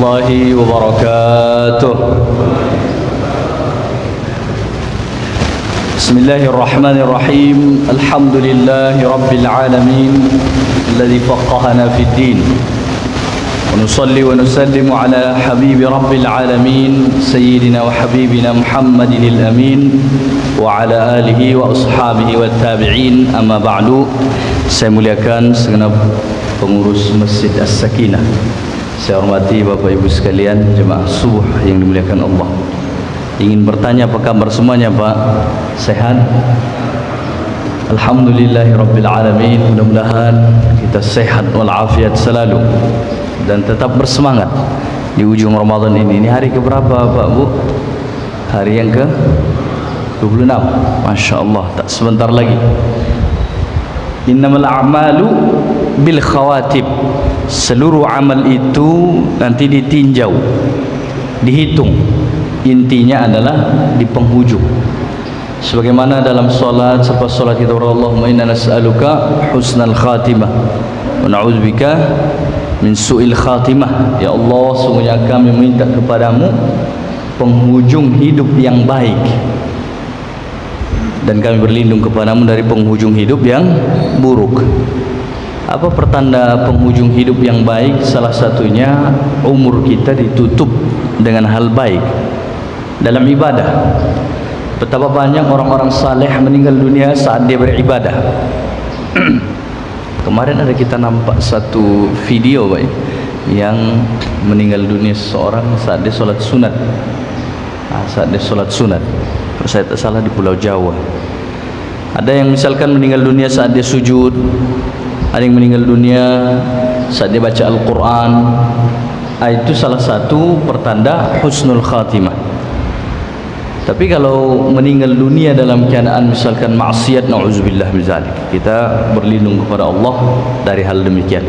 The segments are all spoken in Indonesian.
الله وبركاته. بسم الله الرحمن الرحيم. الحمد لله رب العالمين الذي فقهنا في الدين، ونصلي ونسلم على حبيب رب العالمين سيدنا وحبيبنا محمد الأمين وعلى آله وأصحابه والتابعين. أما بعد. Saya muliakan segenap pengurus Masjid As-Sakinah. Saya hormati Bapak Ibu sekalian jemaah subuh yang dimuliakan Allah. Ingin bertanya apa kabar semuanya, Pak? Sehat? Alhamdulillahirabbil alamin. Mudah-mudahan kita sehat walafiat selalu dan tetap bersemangat di ujung Ramadan ini. Ini hari keberapa, Pak, Bu? Hari yang ke 26. Masya Allah, tak sebentar lagi. Innamal a'malu bil khawatib. Seluruh amal itu nanti ditinjau, dihitung. Intinya adalah di penghujung. Sebagaimana dalam salat, selepas salat kita berdoa, Allahumma inna nas'aluka husnal khatimah wa na'udzubika min su'il khatimah. Ya Allah, sungguhnya kami meminta kepadamu penghujung hidup yang baik, dan kami berlindung kepadamu dari penghujung hidup yang buruk. Apa pertanda penghujung hidup yang baik? Salah satunya umur kita ditutup dengan hal baik dalam ibadah. Betapa banyak orang-orang saleh meninggal dunia saat dia beribadah. Kemarin ada kita nampak satu video, Pak, yang meninggal dunia seseorang saat dia sholat sunat. Saat dia sholat sunat, kalau saya tak salah di Pulau Jawa. Ada yang misalkan meninggal dunia saat dia sujud, ada yang meninggal dunia saat dia baca Al-Quran. Itu salah satu pertanda husnul khatimah. Tapi kalau meninggal dunia dalam keadaan misalkan maksiat, na'udzubillah min zalik, kita berlindung kepada Allah dari hal demikian.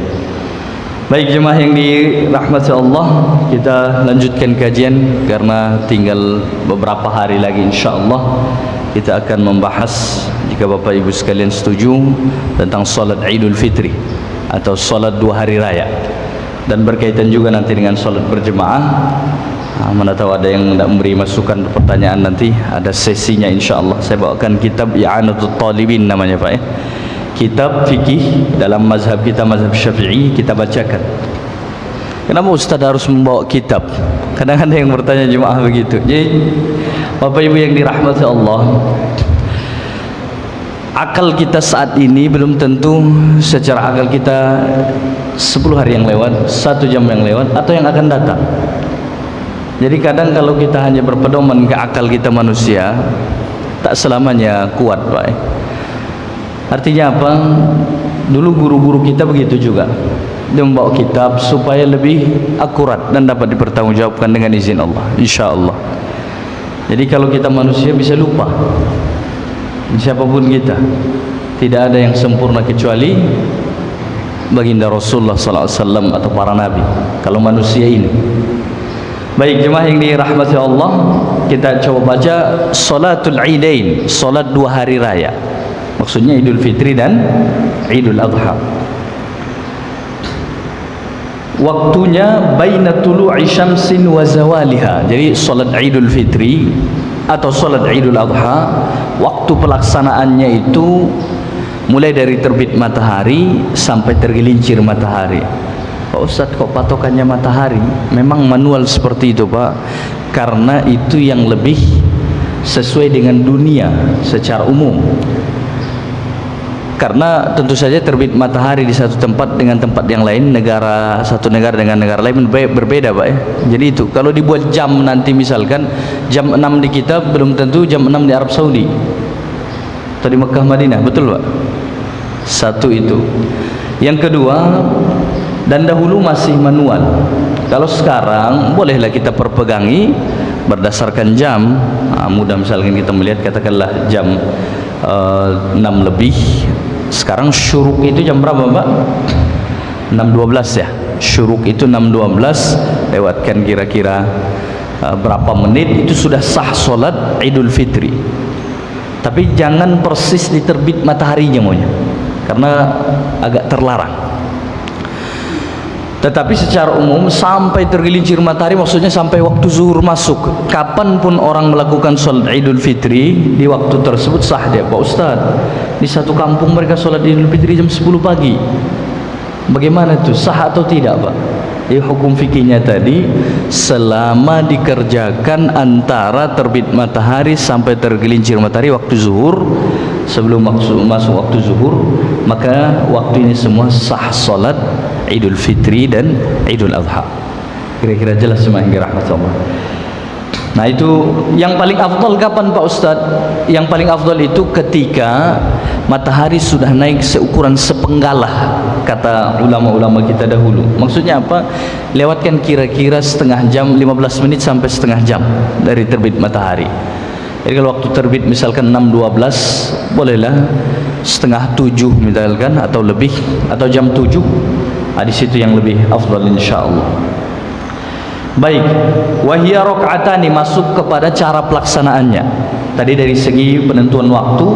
Baik jemaah yang dirahmati Allah, kita lanjutkan kajian karena tinggal beberapa hari lagi insyaallah kita akan membahas, jika Bapak Ibu sekalian setuju, tentang salat Idul Fitri atau salat 2 hari raya, dan berkaitan juga nanti dengan salat berjemaah. Mana tahu ada yang tidak memberi masukan pertanyaan, nanti ada sesinya insyaallah. Saya bawakan kitab I'anatul Talibin namanya, Pak, ya. Kitab fikih dalam mazhab kita, mazhab Syafi'i, kita bacakan. Kenapa Ustaz harus membawa kitab? Kadang-kadang ada yang bertanya jemaah begitu. Jadi Bapak Ibu yang dirahmati Allah, akal kita saat ini belum tentu secara akal kita 10 hari yang lewat, 1 jam yang lewat, atau yang akan datang. Jadi kadang kalau kita hanya berpedoman ke akal kita manusia, tak selamanya kuat, Pak. Artinya apa? Dulu guru-guru kita begitu juga. Dia membawa kitab supaya lebih akurat dan dapat dipertanggungjawabkan dengan izin Allah, insyaallah. Jadi kalau kita manusia bisa lupa, siapapun kita, tidak ada yang sempurna kecuali baginda Rasulullah SAW atau para nabi. Kalau manusia ini. Baik jemaah yang dirahmati Allah, kita coba baca salatul Idain, salat 2 hari raya. Maksudnya Idul Fitri dan Idul Adha. Waktunya baina tulu'i syamsin wa zawaliha. Jadi salat Idul Fitri atau salat Idul Adha, waktu pelaksanaannya itu mulai dari terbit matahari sampai tergelincir matahari. Pak Ustadz, kok patokannya matahari? Memang manual seperti itu, Pak, karena itu yang lebih sesuai dengan dunia secara umum. Karena tentu saja terbit matahari di satu tempat dengan tempat yang lain, satu negara dengan negara lain berbeda, Pak, ya. Jadi itu kalau dibuat jam nanti, misalkan jam 6 di kita belum tentu jam 6 di Arab Saudi atau di Mekah Madinah, betul, Pak? Satu itu. Yang kedua, dan dahulu masih manual. Kalau sekarang bolehlah kita perpegangi berdasarkan jam. Mudah misalkan kita melihat katakanlah jam 6 lebih. Sekarang syuruk itu jam berapa, Pak? 6.12 ya. Syuruk itu 6.12, lewatkan kira-kira berapa menit, itu sudah sah solat Idul Fitri. Tapi jangan persis di terbit mataharinya maunya, karena agak terlarang. Tetapi secara umum sampai tergelincir matahari, maksudnya sampai waktu zuhur masuk. Kapanpun orang melakukan sholat Idul Fitri, di waktu tersebut sah dia. Pak Ustaz, di satu kampung mereka sholat Idul Fitri jam 10 pagi. Bagaimana itu? Sah atau tidak, Pak? Hukum fikihnya tadi, selama dikerjakan antara terbit matahari sampai tergelincir matahari waktu zuhur, sebelum masuk waktu zuhur, maka waktu ini semua sah sholat Idul Fitri dan Idul Adha. Kira-kira jelas semua hingga rahmatullah. Nah, itu yang paling afdal kapan Pak Ustaz? Yang paling afdal itu ketika matahari sudah naik seukuran sepenggalah, kata ulama-ulama kita dahulu. Maksudnya apa? Lewatkan kira-kira setengah jam, 15 menit sampai setengah jam dari terbit matahari. Jadi kalau waktu terbit misalkan 6.12, bolehlah setengah 7 misalkan, atau lebih, atau jam 7. Di situ yang lebih afdal insyaallah. Baik, wahia rakaatani, masuk kepada cara pelaksanaannya. Tadi dari segi penentuan waktu.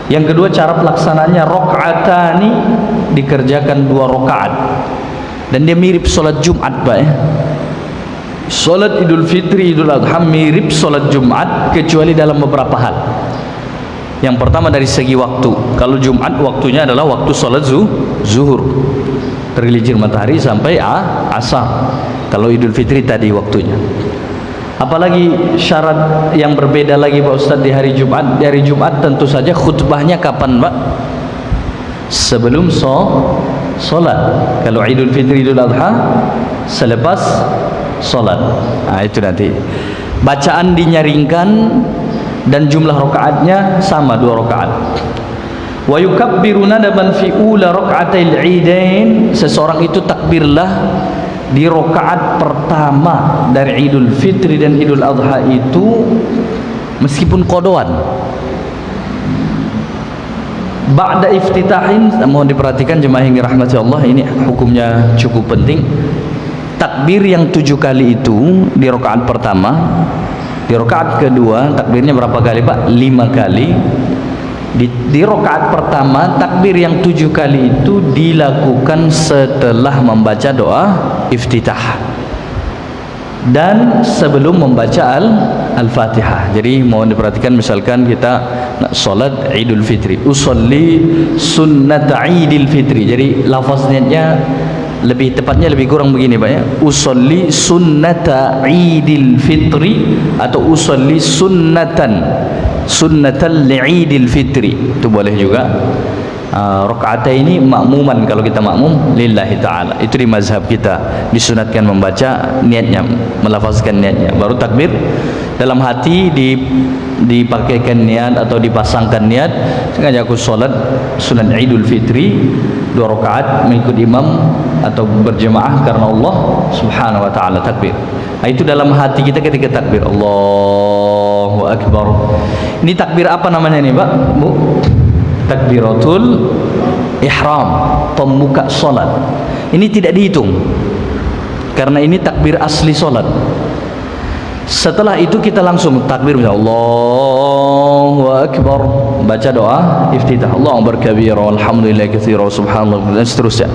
Yang kedua, cara pelaksanaannya rakaatani, dikerjakan 2 rakaat. Dan dia mirip sholat Jumat, Pak ya. Sholat Idul Fitri, Idul Adha mirip sholat Jumat, kecuali dalam beberapa hal. Yang pertama dari segi waktu. Kalau Jumat waktunya adalah waktu sholat zuhur, tergelincir matahari sampai asar. Kalau Idul Fitri tadi waktunya. Apalagi syarat yang berbeda lagi Pak Ustaz di hari Jumat. Di hari Jumat tentu saja khutbahnya kapan, Pak? Sebelum sholat. Kalau Idul Fitri, Idul Adha selepas sholat. Nah, itu nanti. Bacaan dinyaringkan dan jumlah rakaatnya sama 2 rakaat. Wa yukabbiru nadaban fi ula raka'atil 'idain, seseorang itu takbirlah di rakaat pertama dari Idul Fitri dan Idul Adha itu meskipun qodoan. Ba'da iftitahin, mohon diperhatikan jemaah yang dirahmati Allah, ini hukumnya cukup penting. Takbir yang 7 kali itu di rakaat pertama. Di rakaat kedua takbirnya berapa kali, Pak? 5 kali. Di rakaat pertama takbir yang 7 kali itu dilakukan setelah membaca doa iftitah dan sebelum membaca al-Fatihah. Jadi mohon diperhatikan, misalkan kita nak solat Idul Fitri, usolli sunnat Idul Fitri. Jadi lafaz niatnya lebih tepatnya lebih kurang begini, Pak ya. Usolli sunnata Idul Fitri atau usolli sunnatan li'idil fitri, itu boleh juga. Rakaataini makmuman, kalau kita makmum lillahi ta'ala, itu di mazhab kita disunatkan membaca niatnya, melafazkan niatnya, baru takbir. Dalam hati dipakaikan niat atau dipasangkan niat, sengaja aku sholat sunat Idul Fitri 2 rakaat mengikut imam atau berjemaah karena Allah subhanahu wa ta'ala, takbir. Nah, itu dalam hati kita ketika takbir Allahu Akbar. Ini takbir apa namanya nih, Pak, Bu? Takbiratul ihram, pembuka solat. Ini tidak dihitung karena ini takbir asli solat. Setelah itu kita langsung takbir, Allahu Akbar, baca doa iftitah, Allahu Akbar kabira walhamdulillahi katsira subhanallah, dan seterusnya.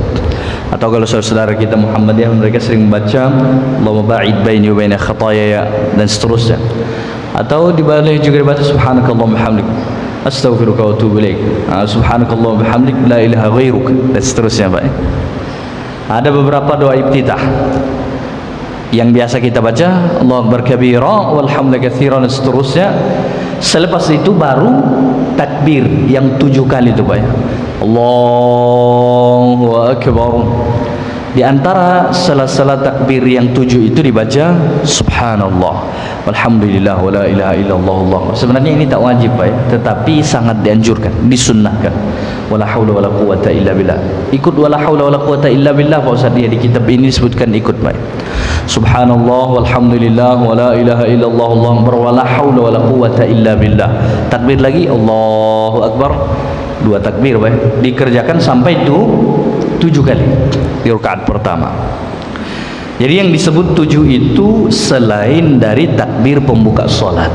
Atau kalau saudara kita Muhammadiyah, mereka sering membaca Allahumma ba'id baini wa baina khataaya, dan seterusnya. Atau dibalik juga dibaca subhanakallahumma bihamdik astaghfiruka wa atubu ilaik, subhanakallahumma bihamdik la ilaha ghairuk, dan seterusnya, Pak. Ada beberapa doa iftitah yang biasa kita baca, Allahu Akbar kabira walhamdulillahi katsiran, dan seterusnya. Selepas itu baru takbir yang 7 kali itu, Pak ya. Allahu Akbar. Di antara sela-sela takbir yang 7 itu dibaca subhanallah walhamdulillah wala ilaha illallah Allah. Sebenarnya ini tak wajib, Pak ya, tetapi sangat dianjurkan, disunnahkan. Wala haula wala quwata illa billah. Ikut wala haula wala quwata illa billah, Pak Ustaz, dia di kitab ini disebutkan ikut, Pak. Subhanallah walhamdulillah wala ilaha illallah Allah akbar wala haula wala quwata illa billah. Takbir lagi Allahu Akbar, 2 takbir, Pak. Dikerjakan sampai itu 7 kali di rakaat pertama. Jadi yang disebut 7 itu selain dari takbir pembuka sholat.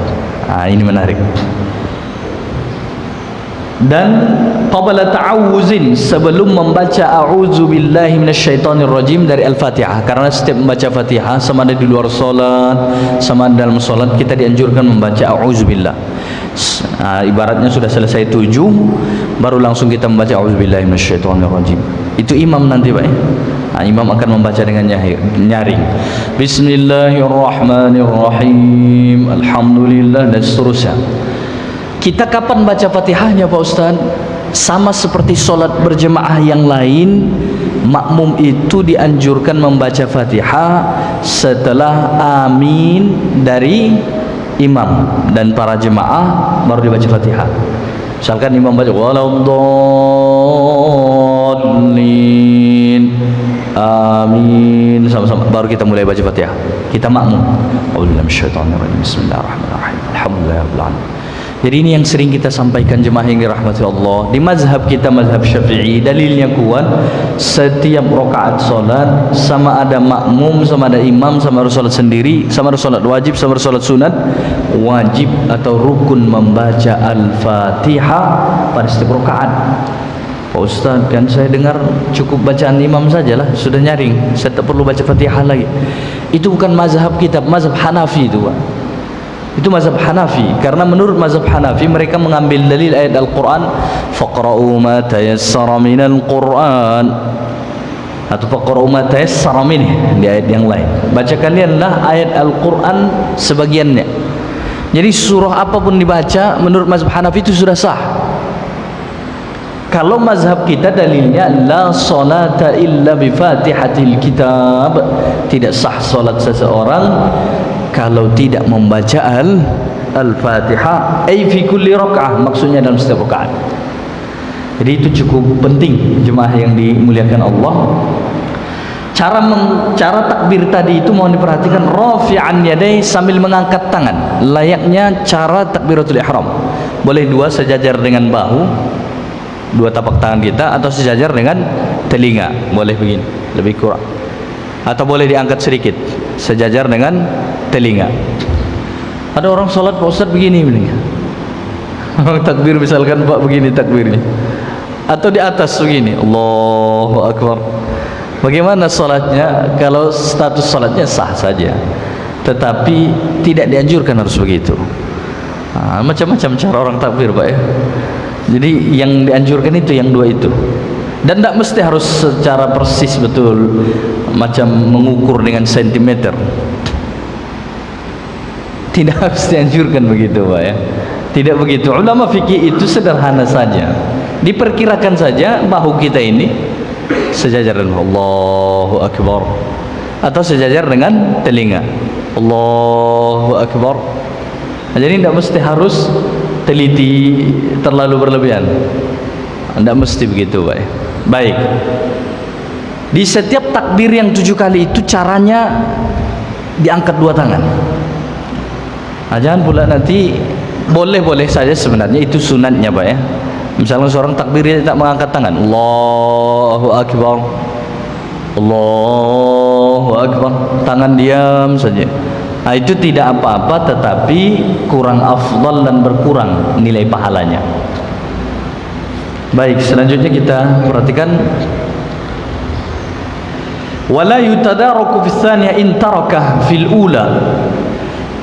Nah, ini menarik. Dan qabla ta'awuzin, sebelum membaca a'udzubillahi minasyaitonirrajim dari Al-Fatihah. Karena setiap membaca Fatihah, sama ada di luar salat, sama ada dalam salat, kita dianjurkan membaca a'udzubillah. Ibaratnya sudah selesai 7, baru langsung kita membaca a'udzubillahi minasyaitonirrajim. Itu imam nanti Pak ya. Imam akan membaca dengan nyaring. Bismillahirrahmanirrahim, alhamdulillah, dan seterusnya. Kita kapan baca Fatihahnya Pak Ustaz? Sama seperti solat berjemaah yang lain, makmum itu dianjurkan membaca Fatihah setelah amin dari imam, dan para jemaah baru dibaca Fatihah. Misalkan imam baca waladdallin, amin, sama-sama, baru kita mulai baca Fatihah. Kita makmum. Bismillahirrahmanirrahim, alhamdulillahirabbil alamin. Jadi ini yang sering kita sampaikan jemaah yang dirahmati Allah. Di mazhab kita, mazhab Syafi'i, dalilnya kuat. Setiap rakaat solat, sama ada makmum, sama ada imam, sama ada solat sendiri, sama ada solat wajib, sama ada solat sunat, wajib atau rukun membaca Al-Fatihah pada setiap rakaat. Pak Ustaz, kan saya dengar cukup bacaan imam sajalah, sudah nyaring, saya tak perlu baca Fatihah lagi. Itu bukan mazhab kita, mazhab Hanafi itu Pak. Itu mazhab Hanafi, karena menurut mazhab Hanafi mereka mengambil dalil ayat Al-Quran, faqra'u ma tayassara minal Quran, atau faqra'u ma tayassara minih di ayat yang lain. Baca kalianlah ayat Al-Quran sebagiannya. Jadi surah apapun dibaca menurut mazhab Hanafi itu sudah sah. Kalau mazhab kita dalilnya la salata illa bi fatihatil kitab, tidak sah salat seseorang kalau tidak membaca Al-Fatihah, ay fi kulli raka'ah, maksudnya dalam setiap rakaat. Jadi itu cukup penting jemaah yang dimuliakan Allah. Cara takbir tadi itu mohon diperhatikan, rafi'an yadai, sambil mengangkat tangan, layaknya cara takbiratul ihram. Boleh dua sejajar dengan bahu, dua tapak tangan kita, atau sejajar dengan telinga, boleh begini, lebih kurang, atau boleh diangkat sedikit sejajar dengan telinga. Ada orang sholat Pak Ustaz begini, takbir misalkan Pak begini takbirnya, atau di atas begini, Allahu Akbar. Bagaimana sholatnya? Kalau status sholatnya sah saja, tetapi tidak dianjurkan harus begitu. Macam-macam cara orang takbir Pak ya. Jadi yang dianjurkan itu yang dua itu, dan tidak mesti harus secara persis betul, macam mengukur dengan sentimeter. Tidak harus dianjurkan begitu Pak ya. Tidak begitu. Ulama fikih itu sederhana saja, diperkirakan saja bahu kita ini sejajar dengan Allahu Akbar, atau sejajar dengan telinga, Allahu Akbar. Jadi tidak mesti harus teliti terlalu berlebihan, tidak mesti begitu Pak ya. Baik, di setiap takbir yang 7 kali itu caranya diangkat dua tangan. Jangan pula nanti, boleh-boleh saja sebenarnya, itu sunatnya Pak ya. Misalnya seorang takbir dia tak mengangkat tangan, Allahu Akbar, Allahu Akbar, tangan diam saja. Itu tidak apa-apa, tetapi kurang afdal dan berkurang nilai pahalanya. Baik, selanjutnya kita perhatikan, wala yutadaraku fis tsaniyah in tarakah fil ula.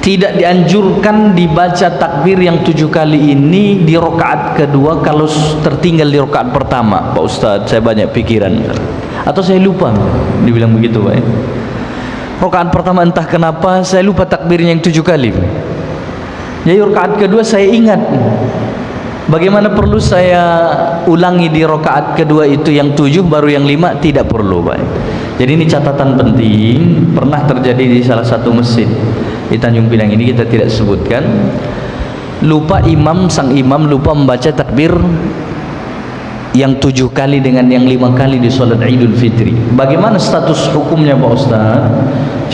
Tidak dianjurkan dibaca takbir yang 7 kali ini di rakaat kedua kalau tertinggal di rakaat pertama. Pak Ustaz, saya banyak pikiran, atau saya lupa, dibilang begitu Pak ya. Rakaat pertama entah kenapa saya lupa takbirnya yang 7 kali. Jadi rakaat kedua saya ingat. Bagaimana perlu saya ulangi di rakaat kedua itu yang 7 baru yang 5? Tidak perlu Pak. Jadi ini catatan penting, pernah terjadi di salah satu masjid di Tanjung Pinang ini, kita tidak sebutkan. Lupa sang imam lupa membaca takbir yang 7 kali dengan yang 5 kali di sholat Idul Fitri. Bagaimana status hukumnya Pak Ustaz?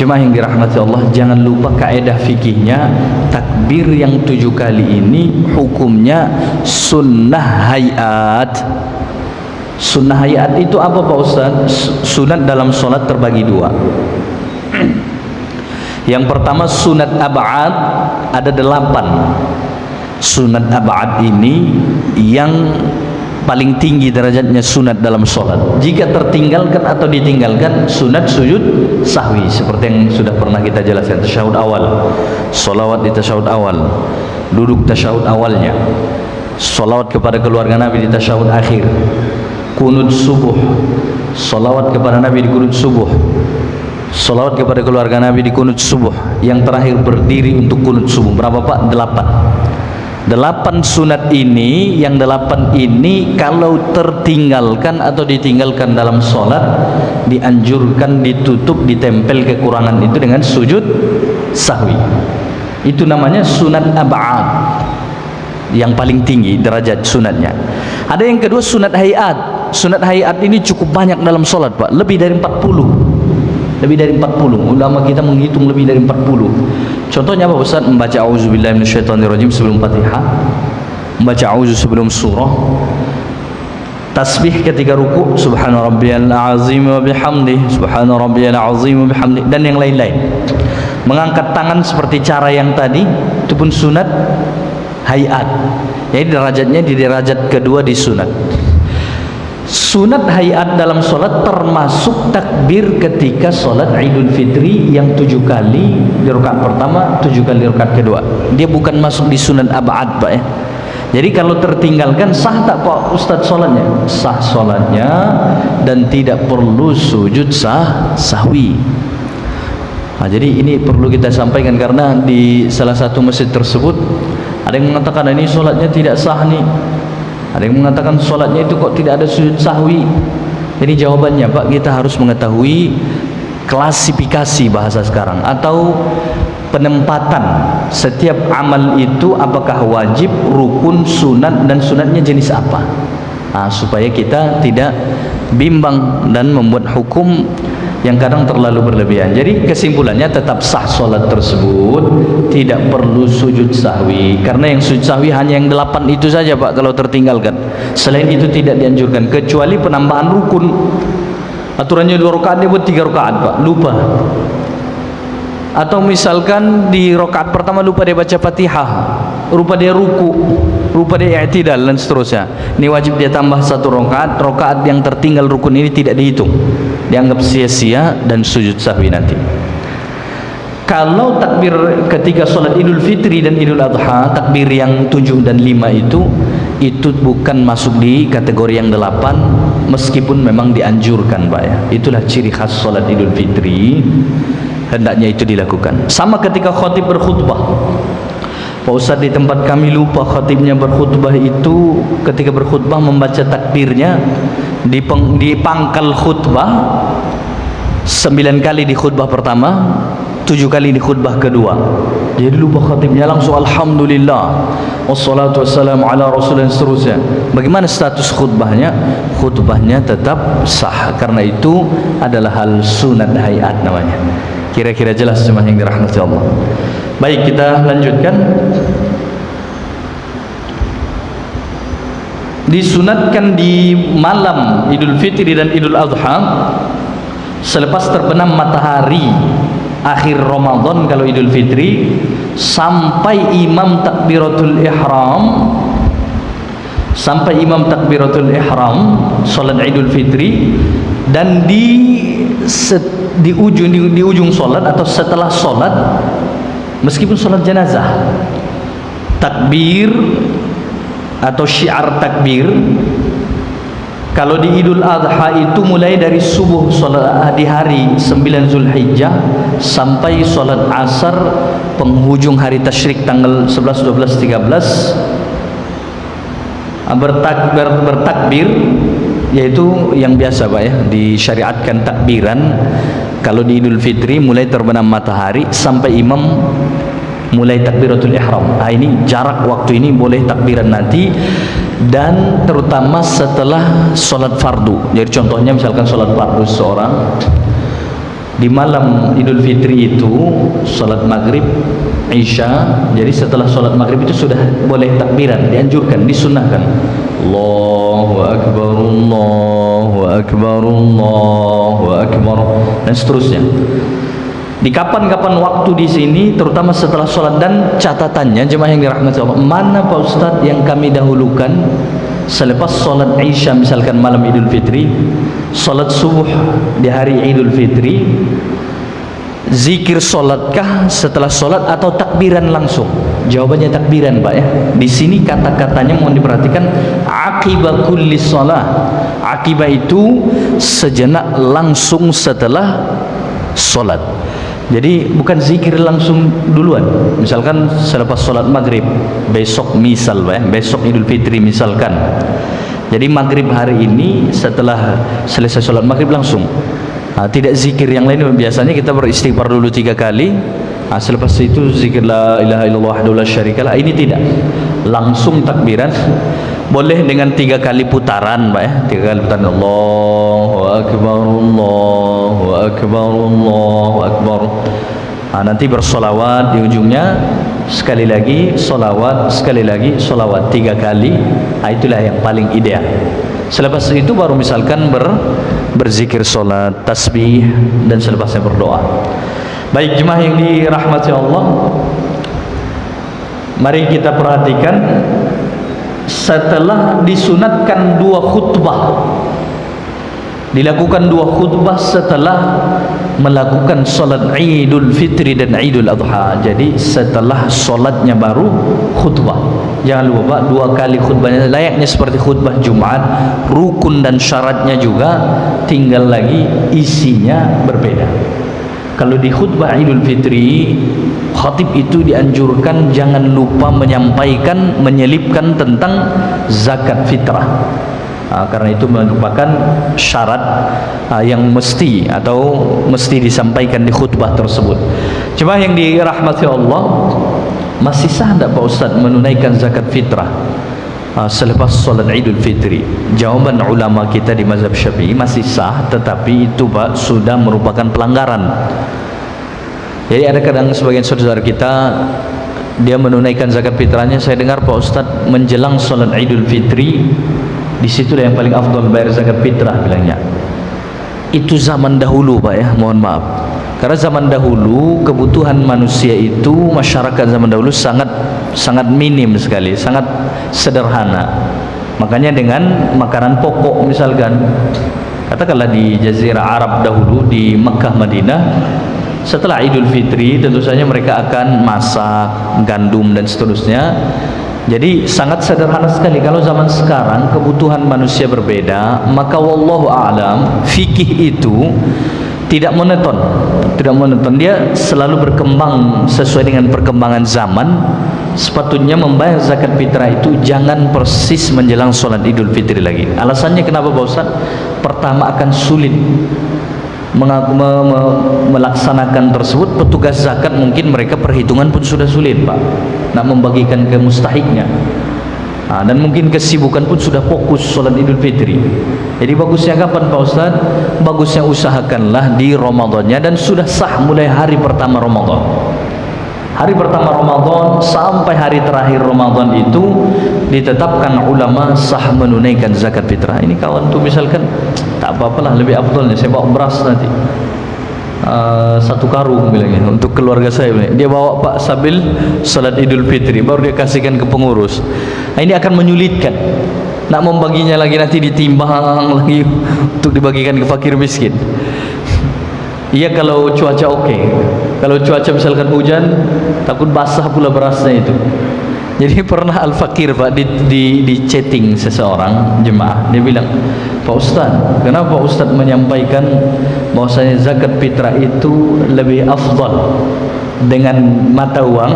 Jemaah yang dirahmati Allah, jangan lupa kaedah fikihnya, takbir yang 7 kali ini hukumnya sunnah hayat. Sunnah hayat itu apa Pak Ustaz? Sunat dalam sholat terbagi 2. Yang pertama sunat ab'ad, ada 8. Sunat ab'ad ini yang paling tinggi derajatnya sunat dalam sholat. Jika tertinggalkan atau ditinggalkan, sunat sujud sahwi, seperti yang sudah pernah kita jelaskan. Tasyahud awal, sholawat di tasyahud awal, duduk tasyahud awalnya, sholawat kepada keluarga Nabi di tasyahud akhir, kunut subuh, sholawat kepada Nabi di kunut subuh, sholawat kepada keluarga Nabi di kunut subuh, yang terakhir berdiri untuk kunut subuh. Berapa Pak? 8 sunat ini. Yang 8 ini kalau tertinggalkan atau ditinggalkan dalam sholat, dianjurkan ditutup, ditempel kekurangan itu dengan sujud sahwi. Itu namanya sunat ab'ad, yang paling tinggi derajat sunatnya. Ada yang kedua sunat hayat. Sunat hayat ini cukup banyak dalam sholat Pak, lebih dari 40. Ulama kita menghitung lebih dari 40. Contohnya apa Ustaz? Membaca auzubillahi minasyaitonirrajim sebelum Fatihah, membaca auzu sebelum surah, tasbih ketika ruku, subhana rabbiyal azim wa bihamdihi, subhana rabbiyal azim wa bihamdihi, dan yang lain-lain. Mengangkat tangan seperti cara yang tadi, itu pun sunat hayat. Jadi derajatnya di derajat kedua di sunat. Sunat hayat dalam sholat termasuk takbir ketika sholat Idul Fitri yang 7 kali di rakaat pertama, 7 kali di rakaat kedua. Dia bukan masuk di sunat ab'ad Pak ya. Jadi kalau tertinggalkan sah tak Pak Ustadz sholatnya? Sah sholatnya dan tidak perlu sujud sahwi. Nah, jadi ini perlu kita sampaikan karena di salah satu masjid tersebut ada yang mengatakan ini sholatnya tidak sah nih. Ada yang mengatakan sholatnya itu kok tidak ada sujud sahwi. Jadi jawabannya Pak, kita harus mengetahui klasifikasi bahasa sekarang atau penempatan setiap amal itu, apakah wajib, rukun, sunat, dan sunatnya jenis apa. Nah, supaya kita tidak bimbang dan membuat hukum yang kadang terlalu berlebihan. Jadi kesimpulannya tetap sah sholat tersebut, tidak perlu sujud sahwi, karena yang sujud sahwi hanya yang 8 itu saja Pak kalau tertinggalkan. Selain itu tidak dianjurkan, kecuali penambahan rukun. Aturannya 2 rakaat, dia buat 3 rakaat Pak, lupa. Atau misalkan di rakaat pertama lupa dia baca Fatihah, rupa dia ruku, rupa dia i'tidal, dan seterusnya. Ini wajib dia tambah 1 rakaat. Rakaat yang tertinggal rukun ini tidak dihitung, dianggap sia-sia dan sujud sahwi nanti. Kalau takbir ketika sholat Idul Fitri dan Idul Adha, takbir yang 7 dan 5 itu bukan masuk di kategori yang 8, meskipun memang dianjurkan Pak ya. Itulah ciri khas sholat Idul Fitri, hendaknya itu dilakukan. Sama ketika khatib berkhutbah. Pak Ustadz, di tempat kami lupa khatibnya berkhutbah itu ketika berkhutbah membaca takbirnya di pangkal khutbah 9 kali di khutbah pertama, 7 kali di khutbah kedua. Jadi lupa khatibnya, langsung alhamdulillah wassalatu wassalamu ala rasulullah dan seterusnya. Bagaimana status khutbahnya? Khutbahnya tetap sah, karena itu adalah hal sunat hayat namanya. Kira-kira jelas jemaah yang dirahmati Allah. Baik, kita lanjutkan. Disunatkan di malam Idul Fitri dan Idul Adha selepas terbenam matahari akhir Ramadan kalau Idul Fitri, sampai imam takbiratul ihram, salat Idul Fitri, dan di ujung salat atau setelah salat, meskipun salat jenazah, takbir atau syiar takbir. Kalau di Idul Adha itu mulai dari subuh salat di hari 9 Zulhijjah sampai salat asar penghujung hari tasyrik tanggal 11, 12, 13 bertakbir, yaitu yang biasa Pak ya, disyariatkan takbiran. Kalau di Idul Fitri mulai terbenam matahari sampai imam mulai takbiratul ihram. Nah, ini jarak waktu ini boleh takbiran nanti, dan terutama setelah sholat fardu. Jadi contohnya misalkan sholat fardu seorang di malam Idul Fitri itu sholat maghrib, isya, jadi setelah sholat maghrib itu sudah boleh takbiran, dianjurkan, disunnahkan. Allahu Akbar, Allahu Akbar, Allahu Akbar, dan seterusnya. Di kapan-kapan waktu di sini, terutama setelah sholat, dan catatannya jemaah yang dirahmati Allah, mana Pak Ustadz yang kami dahulukan selepas sholat Isya, misalkan malam Idul Fitri, sholat subuh di hari Idul Fitri, zikir sholatkah setelah sholat atau takbiran langsung? Jawabannya takbiran Pak ya. Di sini kata-katanya mohon diperhatikan, akiba kulli sholat. Akiba itu sejenak langsung setelah sholat. Jadi bukan zikir langsung duluan. Misalkan selepas sholat maghrib besok, misal Pak ya, besok Idul Fitri misalkan, jadi maghrib hari ini setelah selesai sholat maghrib langsung, tidak zikir yang lain. Biasanya kita beristighfar dulu 3 kali, selepas itu zikir la ilaha illallah wahdahu la syarikalah. Ini tidak, langsung takbiran. Boleh dengan 3 kali putaran Pak ya, 3 kali putaran, Allahu akbar, Allahu akbar, Allahu akbar. Nanti bersolawat di ujungnya, sekali lagi solawat, sekali lagi solawat, 3 kali. Itulah yang paling ideal. Selepas itu baru misalkan berzikir solat, tasbih, dan selepasnya berdoa. Baik jemaah yang dirahmati Allah, mari kita perhatikan, setelah disunatkan 2 khutbah, dilakukan 2 khutbah setelah melakukan solat Idul Fitri dan Idul Adha. Jadi setelah solatnya baru khutbah. Jangan lupa 2 kali khutbahnya, layaknya seperti khutbah Jumat, rukun dan syaratnya juga, tinggal lagi isinya berbeda. Kalau di khutbah Idul Fitri, khatib itu dianjurkan jangan lupa menyampaikan, menyelipkan tentang zakat fitrah. Karena itu merupakan syarat yang mesti disampaikan di khutbah tersebut. Cuma yang dirahmati Allah, masih sah tidak Pak Ustaz menunaikan zakat fitrah selepas sholat Idul Fitri? Jawaban ulama kita di mazhab Syafi'i, masih sah, tetapi itu Pak sudah merupakan pelanggaran. Jadi ada kadang sebagian saudara kita, dia menunaikan zakat fitrahnya, saya dengar Pak Ustaz menjelang sholat Idul Fitri, disitulah yang paling afdal bayar zakat fitrah bilangnya. Itu zaman dahulu Pak ya, mohon maaf. Karena zaman dahulu kebutuhan manusia itu, masyarakat zaman dahulu sangat minim sekali, sangat sederhana. Makanya dengan makanan pokok, misalkan katakanlah di Jazirah Arab dahulu, di Mekah, Madinah, setelah Idul Fitri tentu saja mereka akan masak gandum dan seterusnya. Jadi sangat sederhana sekali. Kalau zaman sekarang kebutuhan manusia berbeda, maka wallahu a'lam, fikih itu tidak monoton, dia selalu berkembang sesuai dengan perkembangan zaman. Sepatutnya membayar zakat fitrah itu jangan persis menjelang sholat Idul Fitri lagi. Alasannya kenapa Pak Ustaz? Pertama, akan sulit melaksanakan tersebut. Petugas zakat mungkin mereka perhitungan pun sudah sulit Pak, nak membagikan ke mustahiknya. Dan mungkin kesibukan pun sudah fokus sholat Idul Fitri. Jadi bagusnya kapan Pak Ustaz? Bagusnya usahakanlah di Ramadannya, dan sudah sah mulai hari pertama Ramadan. Hari pertama Ramadan sampai hari terakhir Ramadan itu ditetapkan ulama sah menunaikan zakat fitrah. Ini kawan tuh misalkan, tak apa-apalah, lebih afdalnya saya bawa beras nanti 1 karung bilangnya untuk keluarga saya. Dia bawa Pak sambil salat Idul Fitri, baru dia kasihkan ke pengurus. Ini akan menyulitkan. Nak membaginya lagi nanti ditimbang lagi untuk dibagikan ke fakir miskin. Iya kalau cuaca oke. Kalau cuaca misalkan hujan, takut basah pula berasnya itu. Jadi pernah al-fakir Pak di chatting seseorang jemaah, dia bilang, Pak Ustaz, kenapa Pak Ustaz menyampaikan bahwasanya zakat fitrah itu lebih afdal dengan mata uang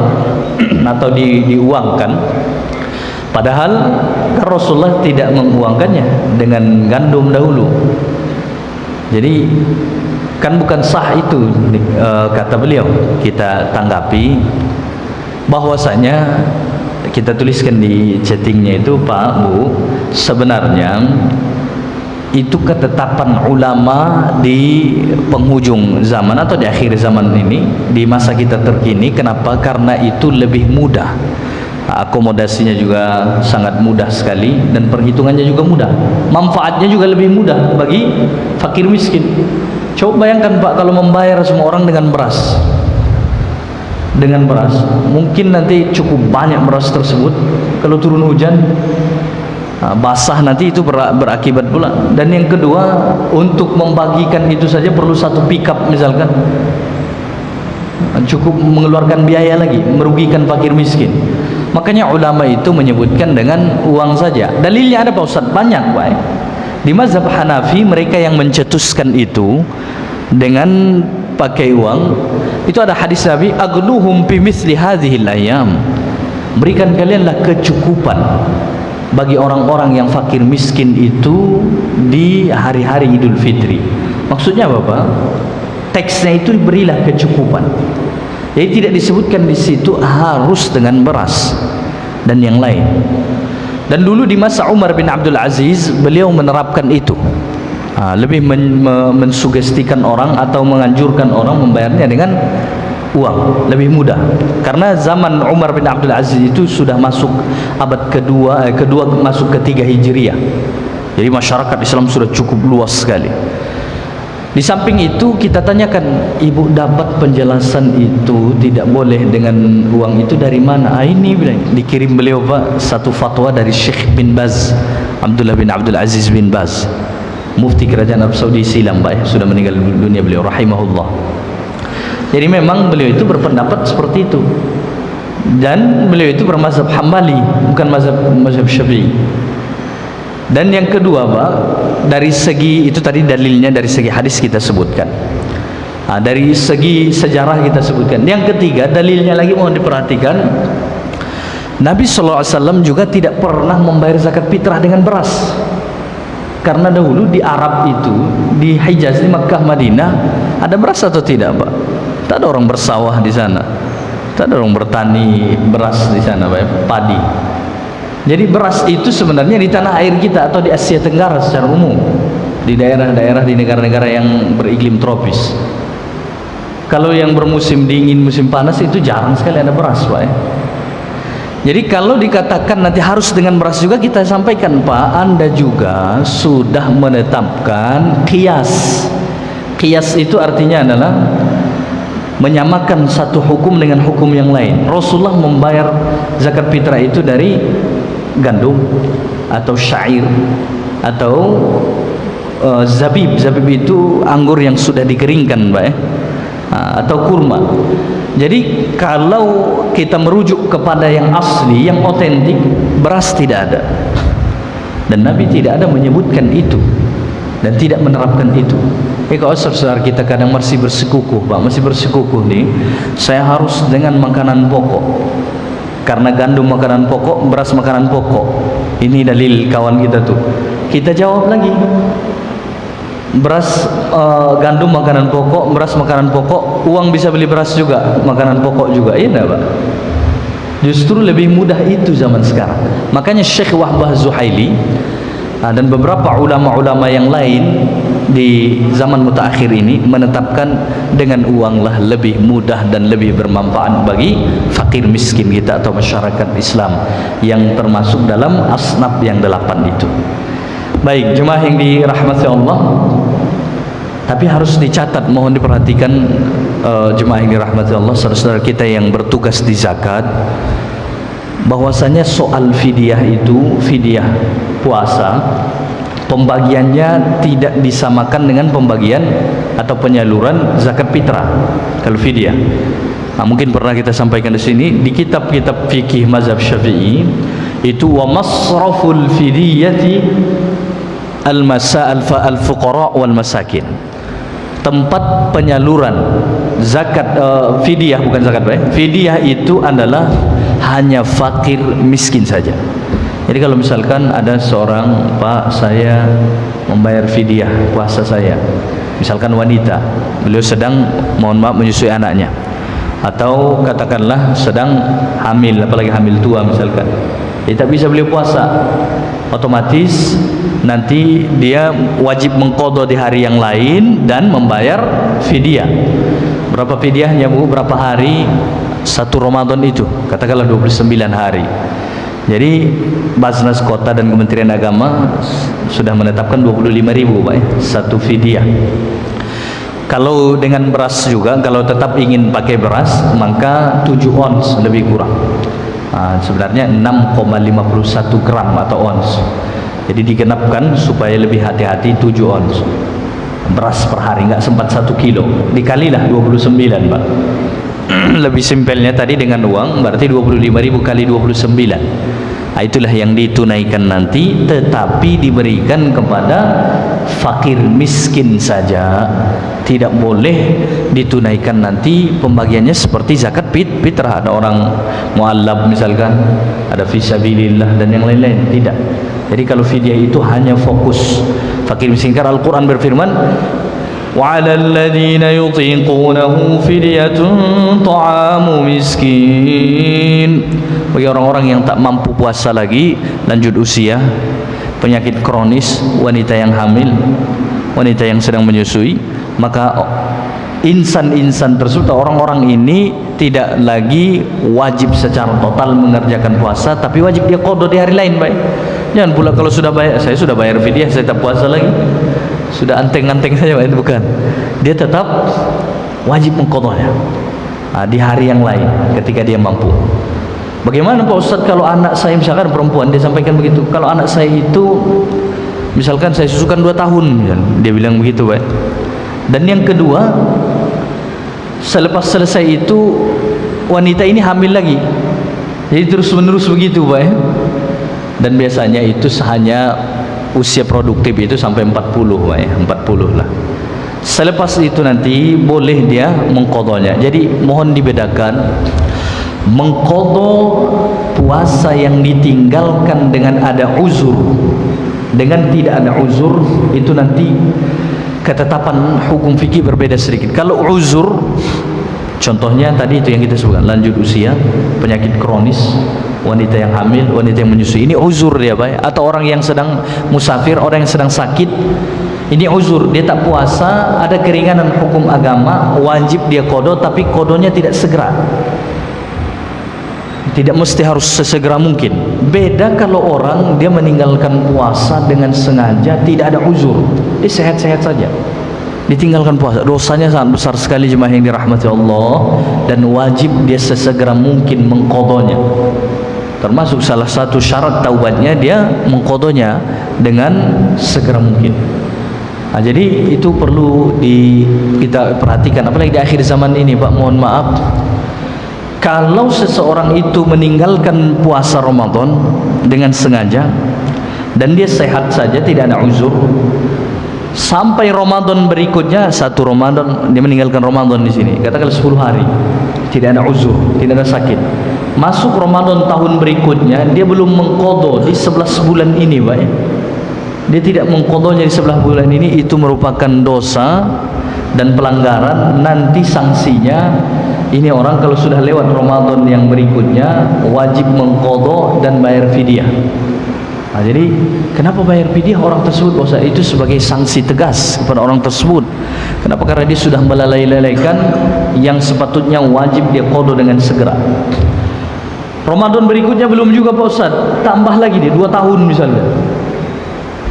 atau diuangkan, padahal kan Rasulullah tidak menguangkannya dengan gandum dahulu. Jadi kan bukan sah itu, kata beliau. Kita tanggapi bahwasanya, kita tuliskan di chattingnya itu, Pak Bu, sebenarnya itu ketetapan ulama di penghujung zaman atau di akhir zaman ini, di masa kita terkini. Kenapa? Karena itu lebih mudah, akomodasinya juga sangat mudah sekali, dan perhitungannya juga mudah, manfaatnya juga lebih mudah bagi fakir miskin. Coba bayangkan Pak, kalau membayar semua orang dengan beras, mungkin nanti cukup banyak beras tersebut. Kalau turun hujan basah, nanti itu berakibat pula. Dan yang kedua, untuk membagikan itu saja perlu satu pickup misalkan, cukup mengeluarkan biaya lagi, merugikan fakir miskin. Makanya ulama itu menyebutkan dengan uang saja. Dalilnya ada Pak Ustaz, banyak Pak. Di mazhab Hanafi, mereka yang mencetuskan itu dengan pakai uang, itu ada hadis Nabi, agnuhum fi misli hadhil ayyam, berikan kalianlah kecukupan bagi orang-orang yang fakir miskin itu di hari-hari Idul Fitri. Maksudnya apa Pak? Teksnya itu berilah kecukupan. Jadi tidak disebutkan di situ harus dengan beras dan yang lain. Dan dulu di masa Umar bin Abdul Aziz, beliau menerapkan itu, lebih mensugestikan orang atau menganjurkan orang membayarnya dengan uang, lebih mudah. Karena zaman Umar bin Abdul Aziz itu sudah masuk abad kedua masuk ketiga Hijriah. Jadi masyarakat Islam sudah cukup luas sekali. Di samping itu kita tanyakan, ibu dapat penjelasan itu tidak boleh dengan uang itu dari mana? Ini bilang, dikirim beliau Pak satu fatwa dari Syekh bin Baz, Abdullah bin Abdul Aziz bin Baz, mufti kerajaan Arab Saudi silam Pak, sudah meninggal dunia beliau rahimahullah. Jadi memang beliau itu berpendapat seperti itu, dan beliau itu bermazhab Hambali, bukan mazhab Syafi'i. Dan yang kedua Pak, dari segi itu tadi dalilnya dari segi hadis kita sebutkan, dari segi sejarah kita sebutkan. Yang ketiga dalilnya lagi mohon diperhatikan, Nabi SAW juga tidak pernah membayar zakat fitrah dengan beras. Karena dahulu di Arab itu, di Hijaz, di Makkah, Madinah, ada beras atau tidak Pak? Tak ada orang bersawah di sana, tak ada orang bertani beras di sana Pak, padi. Jadi beras itu sebenarnya di tanah air kita atau di Asia Tenggara secara umum, di daerah-daerah di negara-negara yang beriklim tropis. Kalau yang bermusim dingin, musim panas itu jarang sekali ada beras Pak. Jadi kalau dikatakan nanti harus dengan beras juga, kita sampaikan Pak, Anda juga sudah menetapkan qiyas. Qiyas itu artinya adalah menyamakan satu hukum dengan hukum yang lain. Rasulullah membayar zakat fitrah itu dari gandum atau syair atau zabib. Zabib itu anggur yang sudah dikeringkan Pak, atau kurma. Jadi kalau kita merujuk kepada yang asli, yang otentik, beras tidak ada, dan Nabi tidak ada menyebutkan itu dan tidak menerapkan itu. Kalau saudara kita kadang masih bersikukuh Pak, masih bersikukuh nih, saya harus dengan makanan pokok, karena gandum makanan pokok, beras makanan pokok. Ini dalil kawan kita tuh. Kita jawab lagi, beras gandum makanan pokok, beras makanan pokok, uang bisa beli beras juga, makanan pokok juga. Iya enggak Pak? Justru lebih mudah itu zaman sekarang. Makanya Syekh Wahbah Zuhaili dan beberapa ulama-ulama yang lain di zaman mutaakhir ini menetapkan dengan uanglah lebih mudah dan lebih bermanfaat bagi fakir miskin kita atau masyarakat Islam yang termasuk dalam asnaf yang 8 itu. Baik, jemaah yang dirahmati Allah, tapi harus dicatat, mohon diperhatikan jemaah yang dirahmati Allah, saudara-saudara kita yang bertugas di zakat, bahwasanya soal fidyah itu, fidyah puasa, pembagiannya tidak disamakan dengan pembagian atau penyaluran zakat fitrah. Kalau fidyah, mungkin pernah kita sampaikan di sini di kitab-kitab fikih mazhab Syafi'i itu, wa masraful fidyati al-fuqara wal masakin, tempat penyaluran zakat fidyah, bukan zakat Pak. Fidyah itu adalah hanya fakir miskin saja. Jadi kalau misalkan ada seorang, Pak, saya membayar fidyah puasa saya, misalkan wanita, beliau sedang, mohon maaf, menyusui anaknya, atau katakanlah sedang hamil, apalagi hamil tua misalkan, tak bisa beliau puasa, otomatis nanti dia wajib mengqadha di hari yang lain dan membayar fidyah. Berapa fidyahnya Bu? Berapa hari? 1 Ramadan itu, katakanlah 29 hari. Jadi Basnas Kota dan Kementerian Agama sudah menetapkan 25.000 Pak, satu fidyah. Kalau dengan beras juga, kalau tetap ingin pakai beras, maka 7 ons lebih kurang. Sebenarnya 6,51 gram atau ons. Jadi digenapkan supaya lebih hati-hati 7 ons beras per hari, nggak sempat 1 kilo, dikalilah 29 Pak. Lebih simpelnya tadi dengan uang berarti 25.000 kali 29. Itulah yang ditunaikan nanti, tetapi diberikan kepada fakir miskin saja, tidak boleh ditunaikan nanti. Pembagiannya seperti zakat fitrah, ada orang mu'allab misalkan, ada fisabilillah dan yang lain-lain, tidak. Jadi kalau fidyah itu hanya fokus fakir miskin. Karena Al-Quran berfirman, وَعَلَى الَّذِينَ يُطِيقُونَهُ فِدْيَةٌ طَعَامُ مِسْكِينٍ. Bagi orang-orang yang tak mampu puasa lagi, lanjut usia, penyakit kronis, wanita yang hamil, wanita yang sedang menyusui, maka insan-insan tersebut, orang-orang ini tidak lagi wajib secara total mengerjakan puasa, tapi wajib dia qada di hari lain, baik. Jangan pula kalau sudah bayar, saya sudah bayar fidyah, saya tak puasa lagi, sudah anteng-anteng saja, itu bukan. Dia tetap wajib mengqadanya di hari yang lain ketika dia mampu. Bagaimana Pak Ustadz kalau anak saya misalkan perempuan, dia sampaikan begitu, kalau anak saya itu misalkan saya susukan 2 tahun, dia bilang begitu, Pak. Dan yang kedua, selepas selesai itu wanita ini hamil lagi, jadi terus menerus begitu, Pak. Dan biasanya itu hanya usia produktif itu sampai 40, Pak, 40 lah. Selepas itu nanti boleh dia mengqadanya. Jadi mohon dibedakan mengqada puasa yang ditinggalkan dengan ada uzur dengan tidak ada uzur, itu nanti ketetapan hukum fikih berbeda sedikit. Kalau uzur, contohnya tadi itu yang kita sebutkan, lanjut usia, penyakit kronis, wanita yang hamil, wanita yang menyusui, ini uzur dia, Pak. Atau orang yang sedang musafir, orang yang sedang sakit, ini uzur, dia tak puasa, ada keringanan hukum agama, wajib dia qada, tapi qadanya tidak segera, tidak mesti harus sesegera mungkin. Beda kalau orang dia meninggalkan puasa dengan sengaja, tidak ada uzur, dia sehat-sehat saja, ditinggalkan puasa, dosanya sangat besar sekali, jemaah yang dirahmati Allah, dan wajib dia sesegera mungkin mengqadanya. Termasuk salah satu syarat taubatnya dia mengqadanya dengan segera mungkin. Jadi itu perlu kita perhatikan, apalagi di akhir zaman ini, Pak. Mohon maaf, kalau seseorang itu meninggalkan puasa Ramadan dengan sengaja dan dia sehat saja, tidak ada uzur, sampai Ramadan berikutnya, 1 Ramadan dia meninggalkan Ramadan di sini, katakanlah 10 hari, tidak ada uzur, tidak ada sakit, masuk Ramadan tahun berikutnya dia belum mengqada di 11 bulan ini, Pak, dia tidak mengqadanya di 11 bulan ini, itu merupakan dosa dan pelanggaran. Nanti sanksinya, ini orang kalau sudah lewat Ramadan yang berikutnya wajib mengqada dan bayar fidyah. Jadi kenapa bayar fidyah orang tersebut? Itu sebagai sanksi tegas kepada orang tersebut. Kenapa? Karena dia sudah melalaikan yang sepatutnya wajib dia qada dengan segera. Ramadan berikutnya belum juga, Pak Ustaz, tambah lagi dia 2 tahun misalnya.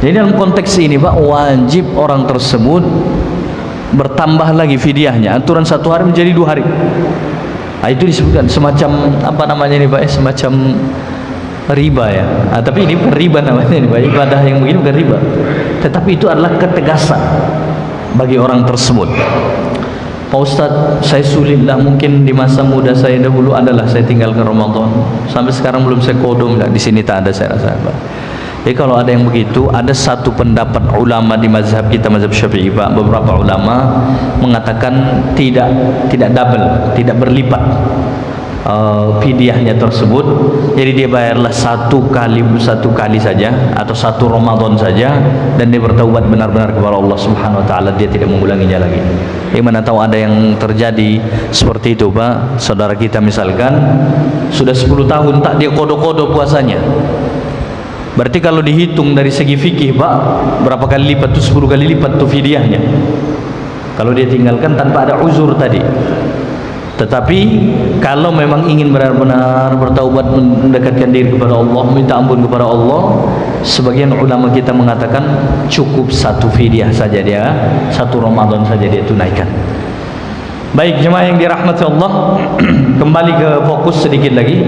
Jadi dalam konteks ini, Pak, wajib orang tersebut bertambah lagi fidyahnya, aturan 1 hari menjadi 2 hari. Itu disebutkan semacam apa namanya ini, Pak, semacam riba ya. Tapi ini bukan riba namanya ini, Pak. Ibadah yang begini bukan riba, tetapi itu adalah ketegasan bagi orang tersebut. Pak Ustadz, saya sulit lah, mungkin di masa muda saya dahulu adalah saya tinggalkan Ramadan, sampai sekarang belum saya qada. Di sini tak ada, saya rasa, Pak. Jadi kalau ada yang begitu, ada satu pendapat ulama di mazhab kita, mazhab Syafi'i, Pak, beberapa ulama mengatakan tidak double, tidak berlipat fidyahnya tersebut. Jadi dia bayarlah satu kali saja, atau 1 Ramadan saja, dan dia bertaubat benar-benar kepada Allah Subhanahu Wa Taala, dia tidak mengulanginya lagi. Mana tahu ada yang terjadi seperti itu, Pak. Saudara kita misalkan sudah 10 tahun tak dia qada puasanya. Berarti kalau dihitung dari segi fikih, Pak, berapa kali lipat tuh? 10 kali lipat tuh fidyahnya. Kalau dia tinggalkan tanpa ada uzur tadi. Tetapi kalau memang ingin benar-benar bertaubat, mendekatkan diri kepada Allah, minta ampun kepada Allah, sebagian ulama kita mengatakan cukup satu fidyah saja dia, satu Ramadan saja dia tunaikan. Baik jemaah yang dirahmati Allah, kembali ke fokus sedikit lagi.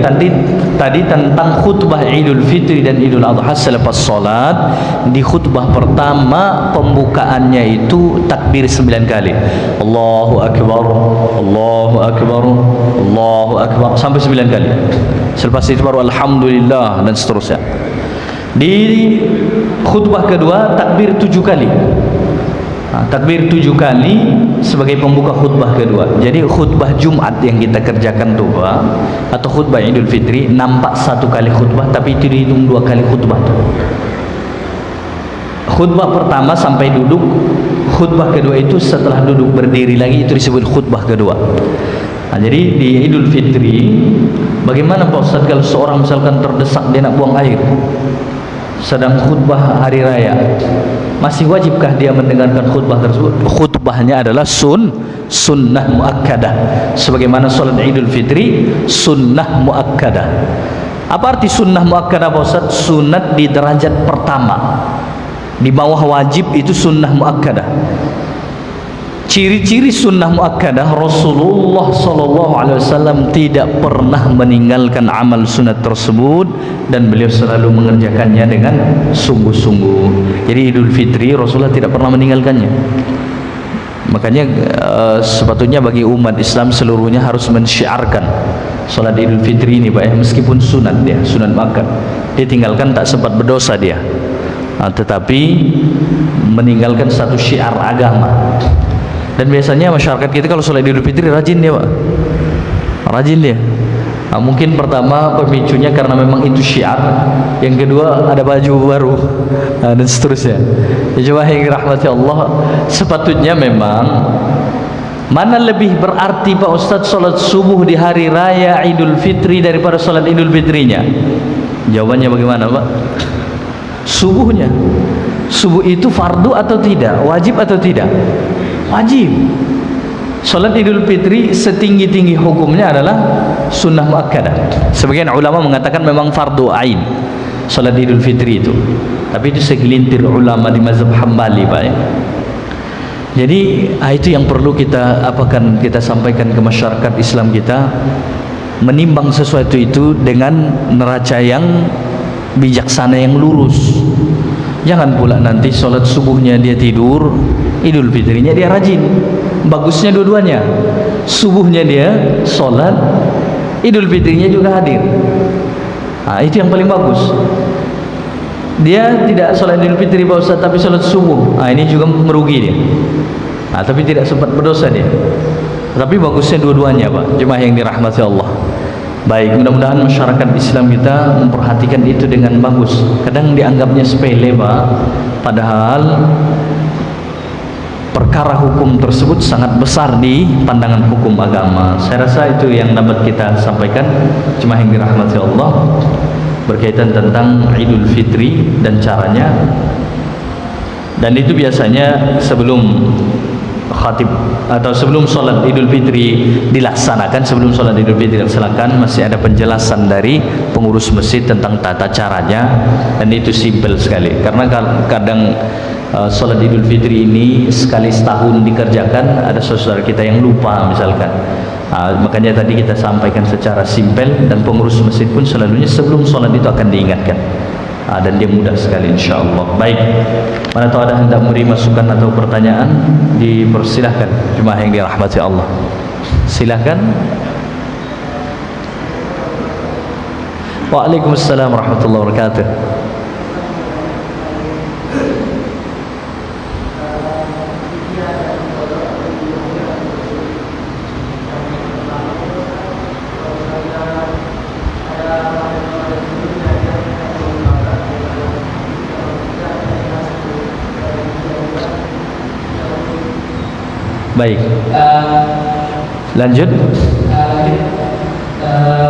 Tadi tentang khutbah Idul Fitri dan Idul Adha selepas salat. Di khutbah pertama pembukaannya itu takbir 9 kali. Allahu Akbar, Allahu Akbar, Allahu Akbar sampai 9 kali. Selepas itu baru Alhamdulillah dan seterusnya. Di khutbah kedua takbir 7 kali. Takbir 7 kali sebagai pembuka khutbah kedua. Jadi khutbah Jumat yang kita kerjakan tuh atau khutbah Idul Fitri nampak 1 kali khutbah, tapi itu dihitung 2 kali khutbah tuh. Khutbah pertama sampai duduk, khutbah kedua itu setelah duduk berdiri lagi, itu disebut khutbah kedua. Jadi di Idul Fitri bagaimana Pak Ustaz kalau seorang misalkan terdesak dia nak buang air sedang khutbah hari raya, masih wajibkah dia mendengarkan khutbah tersebut? Khutbahnya adalah sunnah muakkadah, sebagaimana salat Idul Fitri sunnah muakkadah. Apa arti sunnah muakkadah Pak Ustaz? Sunat di derajat pertama, di bawah wajib, itu sunnah muakkadah. Ciri-ciri sunnah muakkadah, Rasulullah SAW tidak pernah meninggalkan amal sunat tersebut, dan beliau selalu mengerjakannya dengan sungguh-sungguh. Jadi Idul Fitri Rasulullah tidak pernah meninggalkannya. Makanya sepatutnya bagi umat Islam seluruhnya harus mensyiarkan salat Idul Fitri ini Pak, meskipun sunat dia, sunat muakkad, dia tinggalkan tak sempat berdosa dia. Tetapi meninggalkan satu syiar agama. Dan biasanya masyarakat kita kalau sholat Idul Fitri rajin dia Pak, rajin dia. Mungkin pertama pemicunya karena memang itu syiar, yang kedua ada baju baru, dan seterusnya. Ya jemaah yang dirahmati Allah, sepatutnya memang mana lebih berarti Pak Ustadz sholat subuh di hari raya Idul Fitri daripada sholat Idul Fitrinya? Jawabannya bagaimana Pak? Subuhnya. Subuh itu fardu atau tidak? Wajib atau tidak? Wajib. Salat Idul Fitri setinggi-tinggi hukumnya adalah sunnah muakkadah. Sebagian ulama mengatakan memang fardu ain salat Idul Fitri itu, tapi itu segelintir ulama di mazhab Hambali Pak ya. Jadi itu yang perlu kita kita sampaikan ke masyarakat Islam kita, menimbang sesuatu itu dengan neraca yang bijaksana, yang lurus. Jangan pula nanti sholat subuhnya dia tidur, Idul Fitrinya dia rajin. Bagusnya dua-duanya, subuhnya dia sholat, Idul Fitrinya juga hadir. Itu yang paling bagus. Dia tidak sholat Idul Fitri Pak Ustaz, tapi sholat subuh, ini juga merugi dia. Tapi tidak sempat berdosa dia. Tapi bagusnya dua-duanya Pak, jemaah yang dirahmati Allah. Baik, mudah-mudahan masyarakat Islam kita memperhatikan itu dengan bagus. Kadang dianggapnya sepele Pak, padahal perkara hukum tersebut sangat besar di pandangan hukum agama. Saya rasa itu yang dapat kita sampaikan, jemaah yang dirahmati Allah, berkaitan tentang Idul Fitri dan caranya. Dan itu biasanya sebelum khatib atau sebelum sholat Idul Fitri dilaksanakan, sebelum sholat Idul Fitri dilaksanakan masih ada penjelasan dari pengurus masjid tentang tata caranya, dan itu simpel sekali. Karena kadang sholat Idul Fitri ini sekali setahun dikerjakan, ada saudara kita yang lupa misalkan. Makanya tadi kita sampaikan secara simpel, dan pengurus masjid pun selalunya sebelum sholat itu akan diingatkan. Dan dia mudah sekali insyaallah. Baik, mana tahu ada hendak memberi masukan atau pertanyaan, dipersilahkan jemaah yang dirahmati Allah. Silakan. Waalaikumsalam warahmatullahi wabarakatuh. Baik, lanjut.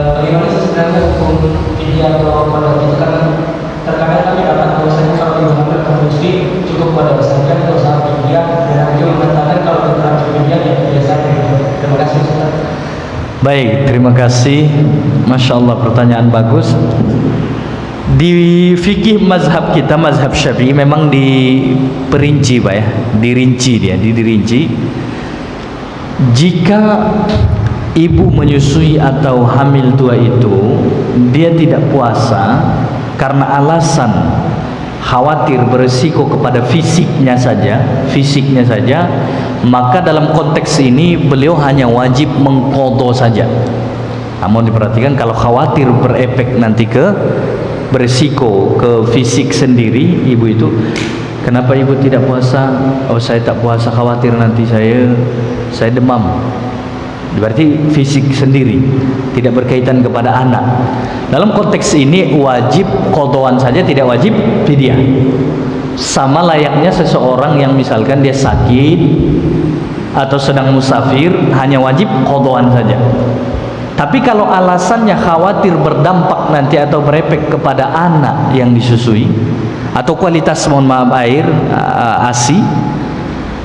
Bagaimana sebenarnya hukum fidyah atau qada itu? Kan terkadang kami dapat bahwasanya kalau di Muhammad Muslim cukup pada saja atau saat fidyah, dan kami mengatakan kalau tentang fidyah ya biasa. Terima kasih Ustaz. Baik, terima kasih. Masya Allah, pertanyaan bagus. Di fikih mazhab kita, mazhab Syafi'i, memang diperinci Pak ya, dirinci. Jika ibu menyusui atau hamil tua itu dia tidak puasa karena alasan khawatir beresiko kepada fisiknya saja, maka dalam konteks ini beliau hanya wajib mengqadha saja. Namun diperhatikan, kalau khawatir berefek nanti ke beresiko ke fisik sendiri ibu itu, kenapa ibu tidak puasa? Oh, saya tak puasa khawatir nanti saya demam. Berarti fisik sendiri, tidak berkaitan kepada anak. Dalam konteks ini wajib qadhaan saja, tidak wajib fidyah. Sama layaknya seseorang yang misalkan dia sakit atau sedang musafir, hanya wajib qadhaan saja. Tapi kalau alasannya khawatir berdampak nanti atau berefek kepada anak yang disusui, atau kualitas air ASI,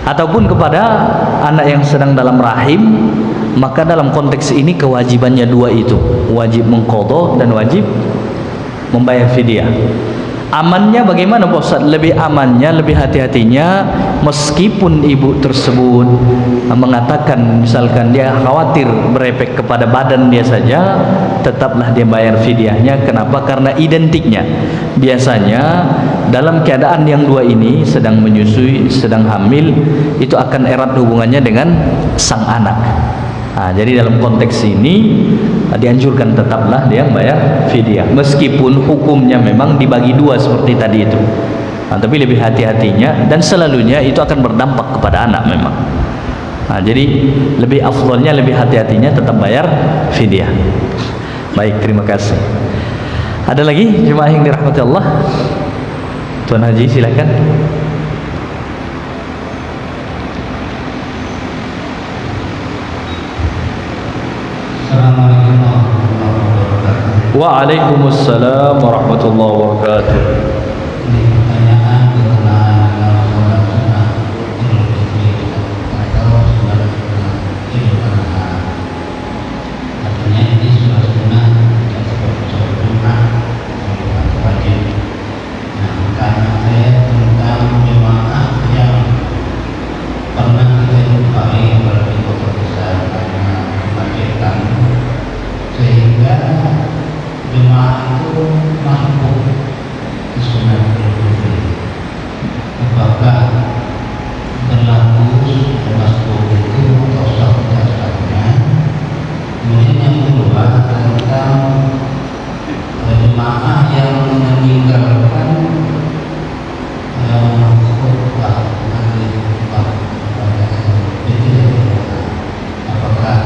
ataupun kepada anak yang sedang dalam rahim, maka dalam konteks ini kewajibannya dua itu, wajib mengqadha dan wajib membayar fidyah. Amannya bagaimana Pak Ustaz? Lebih amannya, lebih hati-hatinya, meskipun ibu tersebut mengatakan misalkan dia khawatir berefek kepada badan dia saja, tetaplah dia bayar fidyahnya. Kenapa? Karena identiknya biasanya dalam keadaan yang dua ini, sedang menyusui, sedang hamil, itu akan erat hubungannya dengan sang anak. Nah, jadi dalam konteks ini dianjurkan tetaplah dia bayar fidyah, meskipun hukumnya memang dibagi dua seperti tadi itu. Nah, tapi lebih hati-hatinya, dan selalunya itu akan berdampak kepada anak memang. Nah, jadi lebih afdolnya, lebih hati-hatinya tetap bayar fidyah. Baik, terima kasih. Ada lagi jemaah yang dirahmati Allah? Tuan Haji silakan. Assalamualaikum warahmatullahi wabarakatuh. Waalaikumsalam warahmatullahi wabarakatuh. Ini pertanyaan berkenaan dengan sholat sunnah Idul Fitri atau sholat sunnah Idul Adha. Artinya ini sholat sunnah tidak seperti sholat Jumat, sholat wajib. Nah, karena saya tentang jemaah yang pernah kita jumpai di kota besar karena kemacetan, sehingga jemaah itu mampu di sunnah Idul Fitri. Apakah berlaku masbuk itu atau sah-sahnya? Kemudian yang kedua tentang jemaah yang meninggalkan khutbah pada Idul Fitri, apakah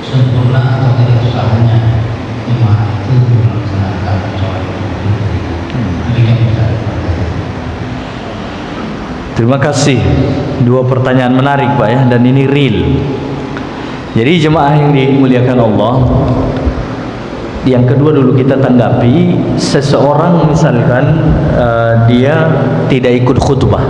sempurna atau tidak sahnya jemaah itu melaksanakan sholat Idul Fitri? Demikian Ustaz. Terima kasih. Dua pertanyaan menarik Pak ya, dan ini real. Jadi jemaah yang dimuliakan Allah, yang kedua dulu kita tanggapi, seseorang misalkan dia tidak ikut khutbah.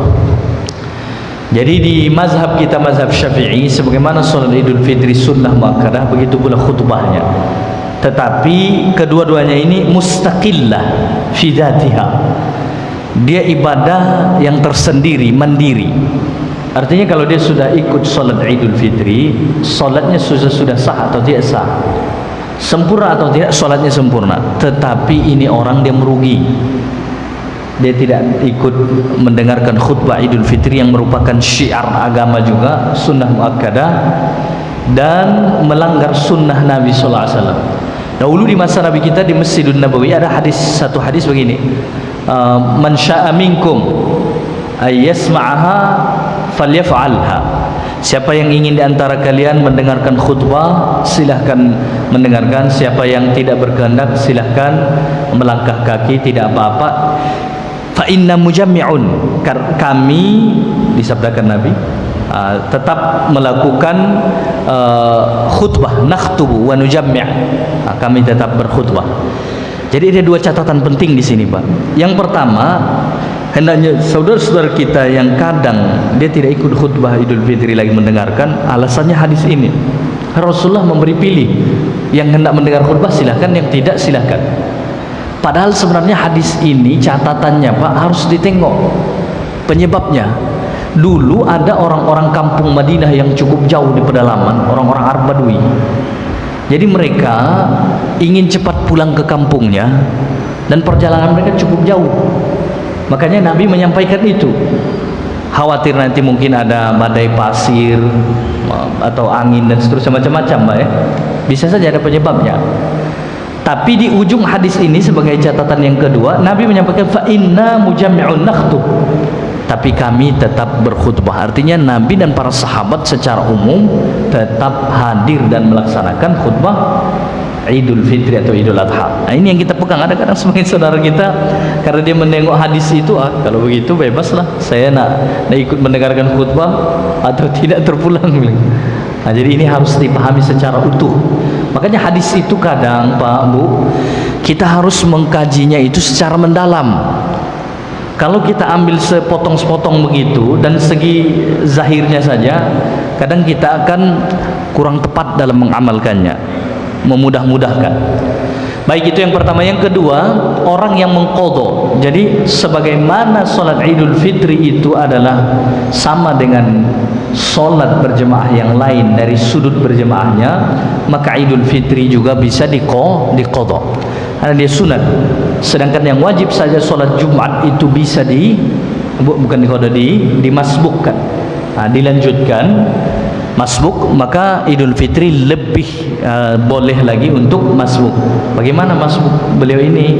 Jadi di mazhab kita, mazhab Syafi'i, sebagaimana sholat Idul Fitri sunnah muakkadah, begitu pula khutbahnya. Tetapi kedua-duanya ini mustaqillah fi dzatiha. Dia ibadah yang tersendiri, mandiri. Artinya kalau dia sudah ikut sholat Idul Fitri, sholatnya sudah sah atau tidak sah, sempurna atau tidak, sholatnya sempurna. Tetapi ini orang dia merugi, dia tidak ikut mendengarkan khutbah Idul Fitri yang merupakan syiar agama juga, sunnah muakkadah, dan melanggar sunnah Nabi Sallallahu Alaihi Wasallam. Dahulu di masa Nabi kita di Masjidun Nabawi ada satu hadis begini, man sya'a minkum ay yasma'aha falyaf'alha. Siapa yang ingin di antara kalian mendengarkan khutbah, silahkan mendengarkan. Siapa yang tidak berkehendak, silahkan melangkah kaki, tidak apa-apa. Fa inna mujammi'un, kami, disabdakan Nabi, tetap melakukan khutbah, nakhtubu wa nujammi', kami tetap berkhutbah. Jadi ada dua catatan penting di sini Pak. Yang pertama, hendaknya saudara-saudara kita yang kadang dia tidak ikut khutbah Idul Fitri lagi mendengarkan, alasannya hadis ini. Rasulullah memberi pilih, yang hendak mendengar khutbah silahkan, yang tidak silahkan. Padahal sebenarnya hadis ini catatannya Pak harus ditengok penyebabnya. Dulu ada orang-orang kampung Madinah yang cukup jauh di pedalaman, orang-orang Arab Badui. Jadi mereka ingin cepat pulang ke kampungnya, dan perjalanan mereka cukup jauh. Makanya Nabi menyampaikan itu. Khawatir nanti mungkin ada badai pasir atau angin dan seterusnya, macam-macam Pak ya. Bisa saja ada penyebabnya. Tapi di ujung hadis ini sebagai catatan yang kedua, Nabi menyampaikan fa inna mujammi'un nakhtub. Tapi kami tetap berkhutbah. Artinya Nabi dan para sahabat secara umum tetap hadir dan melaksanakan khutbah Idul Fitri atau Idul Adha. Nah, ini yang kita pegang. Ada kadang sebagian saudara kita karena dia menengok hadis itu, kalau begitu bebaslah, saya nak ikut mendengarkan khutbah atau tidak terpulang. Nah, jadi ini harus dipahami secara utuh. Makanya hadis itu kadang Pak Bu, kita harus mengkajinya itu secara mendalam. Kalau kita ambil sepotong-sepotong begitu dan segi zahirnya saja, kadang kita akan kurang tepat dalam mengamalkannya, memudah-mudahkan. Baik, itu yang pertama. Yang kedua, orang yang mengqadha. Jadi sebagaimana salat Idul Fitri itu adalah sama dengan salat berjemaah yang lain dari sudut berjemaahnya, maka Idul Fitri juga bisa diqadha karena dia sunat. Sedangkan yang wajib saja salat Jumat itu bisa dimasbukkan, dilanjutkan masbuk. Maka Idul Fitri lebih boleh lagi untuk masbuk. Bagaimana masbuk beliau ini?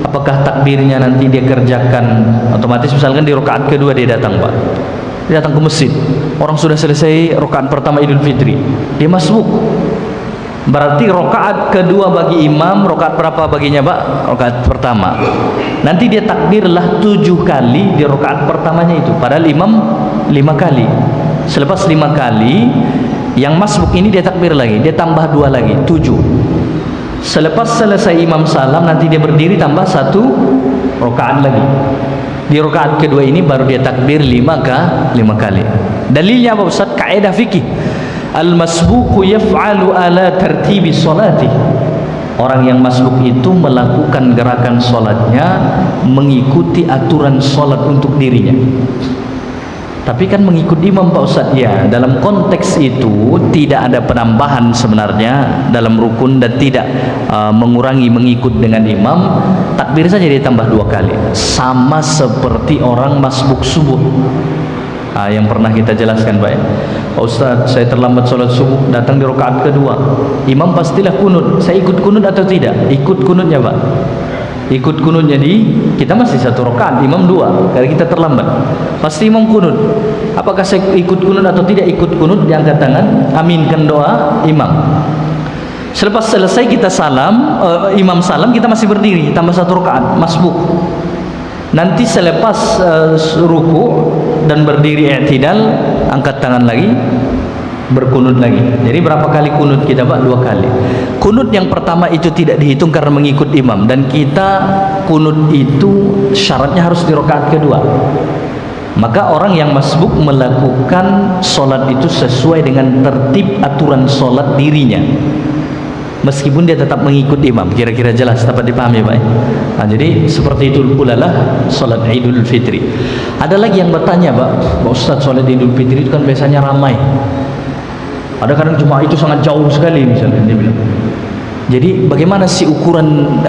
Apakah takbirnya nanti dia kerjakan otomatis, misalkan di rakaat kedua dia datang Pak, dia datang ke masjid, orang sudah selesai rakaat pertama Idul Fitri, dia masbuk. Berarti rakaat kedua bagi imam, rakaat berapa baginya Pak? Rakaat pertama. Nanti dia takbirlah 7 kali di rakaat pertamanya itu, padahal imam 5 kali. Selepas 5 kali yang masbuk ini dia takbir lagi, dia tambah 2 lagi, 7. Selepas selesai imam salam, nanti dia berdiri tambah 1 rakaat lagi. Di rakaat kedua ini baru dia takbir 5 kali. Dalilnya apa Ustaz? Kaidah fikih. Al-masbuku yaf'alu ala tertibi salati. Orang yang masbuk itu melakukan gerakan salatnya mengikuti aturan salat untuk dirinya. Tapi kan mengikut imam Pak Ustaz, ya dalam konteks itu tidak ada penambahan sebenarnya dalam rukun dan tidak mengurangi mengikut dengan imam. Takbir saja ditambah 2 kali, sama seperti orang masbuk subuh. Yang pernah kita jelaskan Pak ya, Pak Ustaz saya terlambat sholat subuh, datang di rakaat kedua, imam pastilah kunut, saya ikut kunut atau tidak? Ikut kunutnya Pak, ikut kunutnya. Kita masih 1 rakaat, imam 2, karena kita terlambat, pasti imam kunut. Apakah saya ikut kunut atau tidak? Ikut kunut, diangkat tangan, aminkan doa imam. Selepas selesai kita salam, imam salam, kita masih berdiri tambah 1 rakaat masbuk. Nanti selepas ruku dan berdiri i'tidal, angkat tangan lagi, berkunut lagi. Jadi berapa kali kunut kita Pak? 2 kali. Kunut yang pertama itu tidak dihitung karena mengikut imam, dan kita kunut itu syaratnya harus di rakaat kedua. Maka orang yang masbuk melakukan solat itu sesuai dengan tertib aturan solat dirinya, meskipun dia tetap mengikut imam. Kira-kira jelas, dapat dipahami Pak? Nah, jadi seperti itu pula lah solat Idul Fitri. Ada lagi yang bertanya Pak Ustaz, solat Idul Fitri itu kan biasanya ramai, ada kadang jemaah itu sangat jauh sekali misalnya, dia bilang. Jadi bagaimana sih ukuran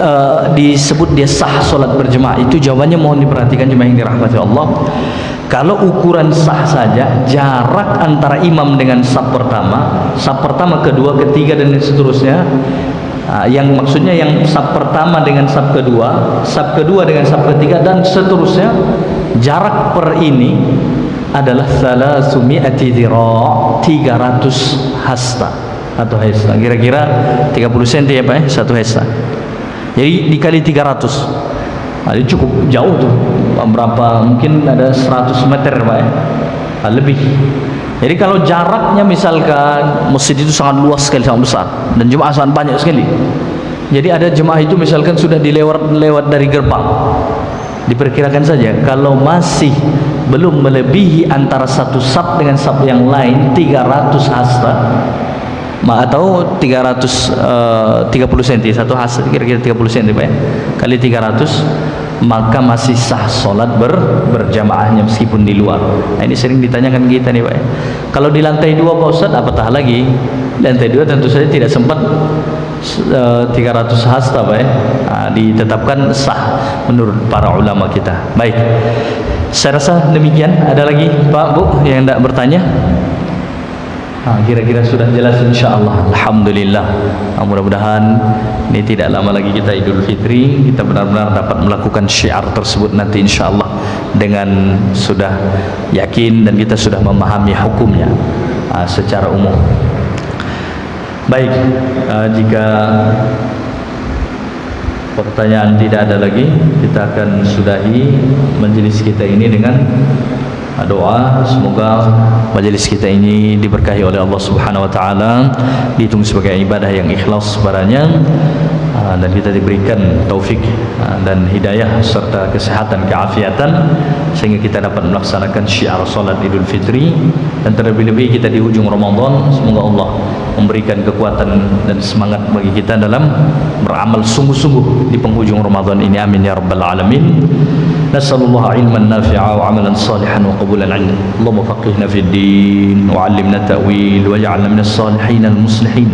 disebut dia sah solat berjemaah itu? Jawabannya mohon diperhatikan jemaah yang dirahmati Allah. Kalau ukuran sah saja, jarak antara imam dengan saf pertama, kedua, ketiga dan seterusnya, yang maksudnya yang saf pertama dengan saf kedua dengan saf ketiga dan seterusnya, jarak per ini adalah 300 dhira', 300 hasta atau hesta, kira-kira 30 cm ya Pak ya, 1 hesta. Jadi dikali 300, itu cukup jauh tuh, berapa, mungkin ada 100 meter Pak ya, lebih. Jadi kalau jaraknya misalkan masjid itu sangat luas sekali, sangat besar, dan jemaah sangat banyak sekali, jadi ada jemaah itu misalkan sudah lewat dari gerbang, diperkirakan saja kalau masih belum melebihi antara satu saf dengan saf yang lain 300 hasta, atau 330 cm, satu has kira-kira 30 cm Pak ya, kali 300, maka masih sah solat berjamaahnya meskipun di luar. Nah, ini sering ditanyakan kita nih Pak ya. Kalau di lantai 2 Pak Ustaz, apatah lagi? Lantai 2 tentu saja tidak sempat 300 hasta Pak ya. Nah, ditetapkan sah menurut para ulama kita. Baik, saya rasa demikian. Ada lagi Pak Bu yang hendak bertanya? Kira-kira sudah jelas insyaallah. Alhamdulillah. Mudah-mudahan ini tidak lama lagi kita Idul Fitri, kita benar-benar dapat melakukan syiar tersebut nanti insyaallah dengan sudah yakin dan kita sudah memahami hukumnya secara umum. Baik, jika pertanyaan tidak ada lagi, kita akan sudahi majelis kita ini dengan doa. Semoga majelis kita ini diberkahi oleh Allah Subhanahu wa taala, dihitung sebagai ibadah yang ikhlas padanya, dan kita diberikan taufik dan hidayah serta kesehatan, keafiatan, sehingga kita dapat melaksanakan syiar salat Idul Fitri. Dan terlebih-lebih kita di ujung Ramadan, semoga Allah memberikan kekuatan dan semangat bagi kita dalam beramal sungguh-sungguh di penghujung Ramadan ini. Amin ya rabbal alamin. Nasallallahu ilman nafi'a wa amalan salihan wa qabulan 'inda. Allahumma faqihna fid din wa 'allimna ta'wil waj'alna minas salihin al-muslihin.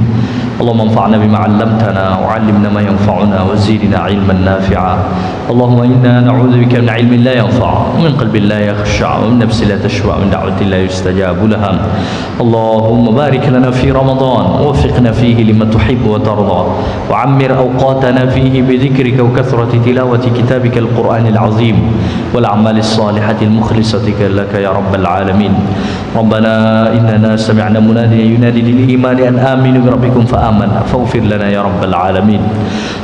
Allahumma anfa'na bima 'allamtana wa 'allimna ma yanfa'una wa zidna 'ilman nafi'a. Allahumma inna na'udzubika min 'ilmin la yanfa' wa min qalbin la yakhsha' wa min nafsin la tashba' wa min da'watin la yustajabu laha. Allahumma barik lana fi Ramadan wa waffiqna fihi lima tuhibbu wa tarda wa 'ammir awqatana fihi bi dhikrika wa kathrati tilawati kitabika al-Qur'anil 'azim wal a'malis salihati al-mukhlisati laka ya rabbal alamin. Rabbana innana sami'na munadiyan yunadi lil imani an aminu bi rabbikum fa amanna faghfir lana ya rabbal alamin.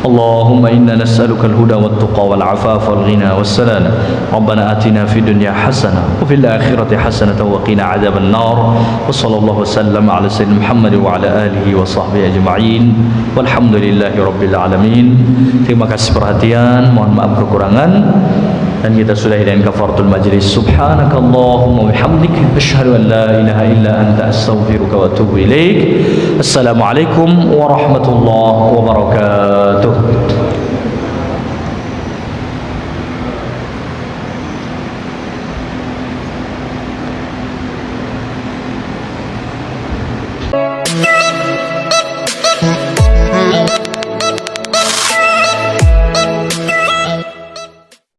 Allahumma inna nas'aluka al-huda wat tuqa wal 'afafa wal ghina was salama. Rabbana atina fid dunya hasanah wa fil akhirati hasanah wa qina 'adzaban nar. Wa sallallahu wasallam ala sayyidina Muhammad wa ala alihi wa sahbihi ajma'in. Walhamdulillahi rabbil alamin. Terima kasih perhatian, mohon maaf kekurangan. Dan kita sudahi dengan kafaratul majlis. Subhanakallahumma wa bihamdik, asyhadu an la ilaha illa anta, astaghfiruka wa atubu ilaik. Assalamualaikum warahmatullahi wabarakatuh.